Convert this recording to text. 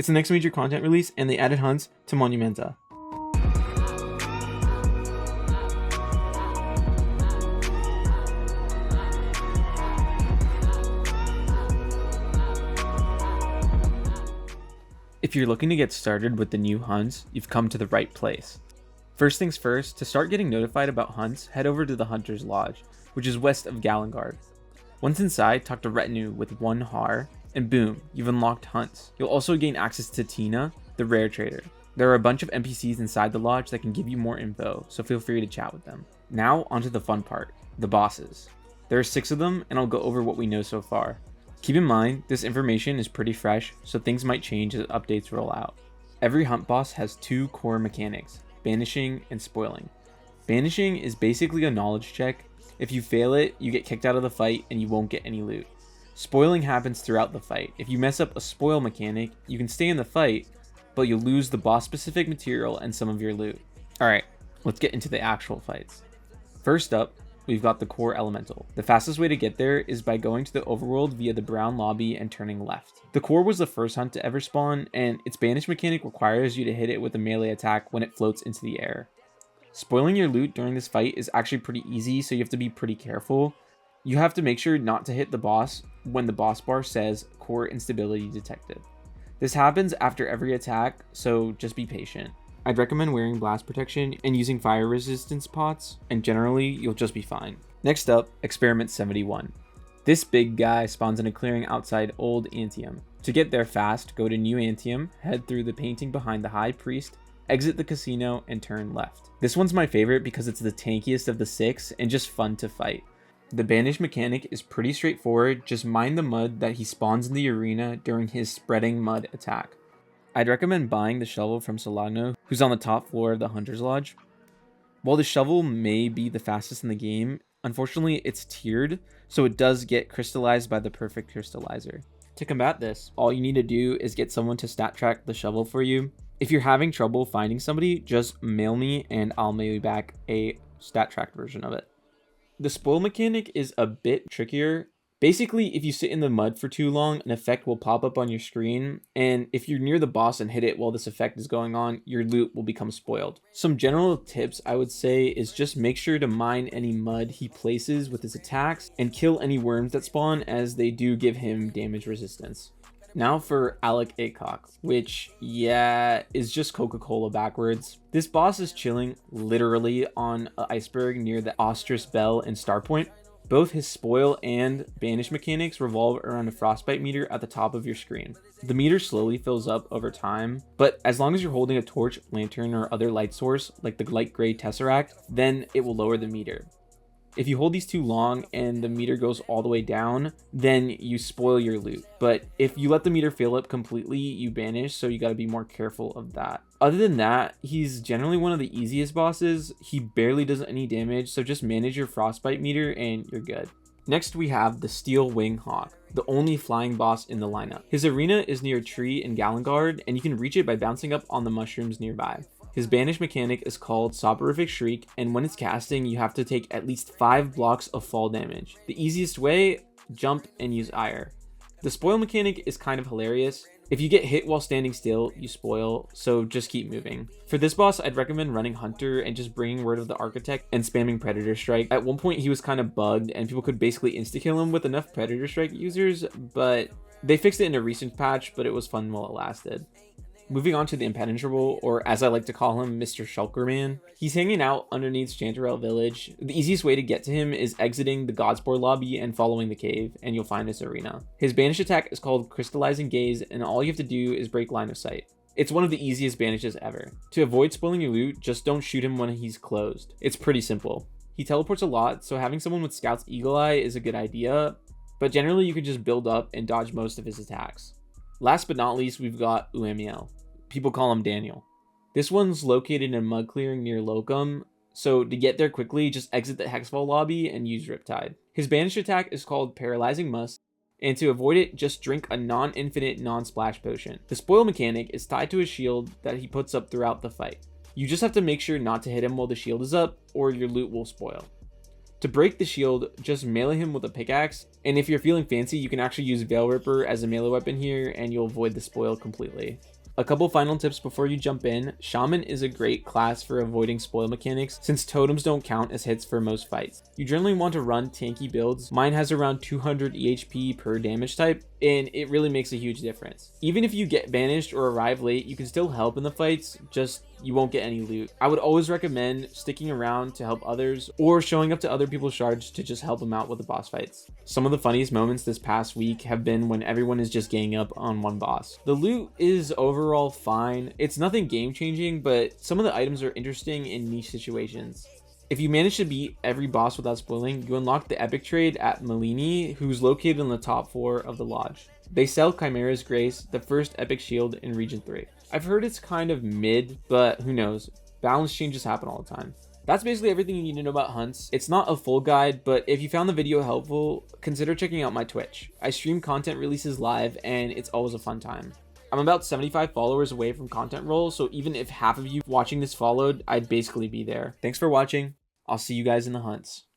It's the next major content release, and they added hunts to Monumenta. If you're looking to get started with the new hunts, you've come to the right place. First things first, to start getting notified about hunts, head over to the Hunter's Lodge, which is west of Galengard. Once inside, talk to Retinue with 1 har, and boom, you've unlocked hunts. You'll also gain access to Tina, the rare trader. There are a bunch of NPCs inside the lodge that can give you more info, so feel free to chat with them. Now, onto the fun part, the bosses. There are 6 of them, and I'll go over what we know so far. Keep in mind, this information is pretty fresh, so things might change as updates roll out. Every hunt boss has 2 core mechanics, banishing and spoiling. Banishing is basically a knowledge check. If you fail it, you get kicked out of the fight and you won't get any loot. Spoiling happens throughout the fight. If you mess up a spoil mechanic, you can stay in the fight, but you'll lose the boss specific material and some of your loot. Alright, let's get into the actual fights. First up, we've got the core elemental. The fastest way to get there is by going to the overworld via the brown lobby and turning left. The core was the first hunt to ever spawn, and its banish mechanic requires you to hit it with a melee attack when it floats into the air. Spoiling your loot during this fight is actually pretty easy, so you have to be pretty careful. You have to make sure not to hit the boss when the boss bar says core instability detected. This happens after every attack, so just be patient. I'd recommend wearing blast protection and using fire resistance pots, and generally you'll just be fine. Next up, Experiment 71. This big guy spawns in a clearing outside Old Antium. To get there fast, go to New Antium, head through the painting behind the High Priest, exit the casino, and turn left. This one's my favorite because it's the tankiest of the 6 and just fun to fight. The banish mechanic is pretty straightforward, just mind the mud that he spawns in the arena during his spreading mud attack. I'd recommend buying the shovel from Solano, who's on the top floor of the Hunter's Lodge. While the shovel may be the fastest in the game, unfortunately it's tiered, so it does get crystallized by the perfect crystallizer. To combat this, all you need to do is get someone to stat track the shovel for you. If you're having trouble finding somebody, just mail me and I'll mail you back a stat tracked version of it. The spoil mechanic is a bit trickier. Basically, if you sit in the mud for too long, an effect will pop up on your screen, and if you're near the boss and hit it while this effect is going on, your loot will become spoiled. Some general tips I would say is just make sure to mine any mud he places with his attacks, and kill any worms that spawn, as they do give him damage resistance. Now for Aloc Acoc, which, yeah, is just Coca-Cola backwards. This boss is chilling literally on an iceberg near the Ostrich Bell and Starpoint. Both his spoil and banish mechanics revolve around a frostbite meter at the top of your screen. The meter slowly fills up over time, but as long as you're holding a torch, lantern, or other light source, like the light gray tesseract, then it will lower the meter. If you hold these too long and the meter goes all the way down, then you spoil your loot. But if you let the meter fill up completely, you banish, so you gotta be more careful of that. Other than that, he's generally one of the easiest bosses. He barely does any damage, so just manage your frostbite meter and you're good. Next we have the Steel Wing Hawk, the only flying boss in the lineup. His arena is near a tree in Galengard, and you can reach it by bouncing up on the mushrooms nearby. His banish mechanic is called Soporific Shriek, and when it's casting, you have to take at least 5 blocks of fall damage. The easiest way, jump and use ire. The spoil mechanic is kind of hilarious. If you get hit while standing still, you spoil, so just keep moving. For this boss, I'd recommend running Hunter and just bringing Word of the Architect and spamming Predator Strike. At one point, he was kind of bugged, and people could basically insta-kill him with enough Predator Strike users, but they fixed it in a recent patch, but it was fun while it lasted. Moving on to the Impenetrable, or as I like to call him, Mr. Shulkerman. He's hanging out underneath Chanterelle Village. The easiest way to get to him is exiting the Godspore lobby and following the cave, and you'll find his arena. His banish attack is called Crystallizing Gaze, and all you have to do is break line of sight. It's one of the easiest banishes ever. To avoid spoiling your loot, just don't shoot him when he's closed. It's pretty simple. He teleports a lot, so having someone with Scout's Eagle Eye is a good idea, but generally you can just build up and dodge most of his attacks. Last but not least, we've got Uamiel. People call him Daniel. This one's located in a mud clearing near Locum, so to get there quickly, just exit the Hexfall lobby and use Riptide. His banish attack is called Paralyzing Must, and to avoid it, just drink a non-infinite non-splash potion. The spoil mechanic is tied to a shield that he puts up throughout the fight. You just have to make sure not to hit him while the shield is up, or your loot will spoil. To break the shield, just melee him with a pickaxe, and if you're feeling fancy, you can actually use Veil Ripper as a melee weapon here, and you'll avoid the spoil completely. A couple final tips before you jump in. Shaman is a great class for avoiding spoil mechanics since totems don't count as hits for most fights. You generally want to run tanky builds. Mine has around 200 EHP per damage type, and it really makes a huge difference. Even if you get banished or arrive late, you can still help in the fights, just you won't get any loot. I would always recommend sticking around to help others or showing up to other people's shards to just help them out with the boss fights. Some of the funniest moments this past week have been when everyone is just ganging up on one boss. The loot is overall fine. It's nothing game changing, but some of the items are interesting in niche situations. If you manage to beat every boss without spoiling, you unlock the epic trade at Malini, who's located in the top 4 of the lodge. They sell Chimera's Grace, the first epic shield in Region 3. I've heard it's kind of mid, but who knows? Balance changes happen all the time. That's basically everything you need to know about hunts. It's not a full guide, but if you found the video helpful, consider checking out my Twitch. I stream content releases live, and it's always a fun time. I'm about 75 followers away from content roll, so even if half of you watching this followed, I'd basically be there. Thanks for watching. I'll see you guys in the hunts.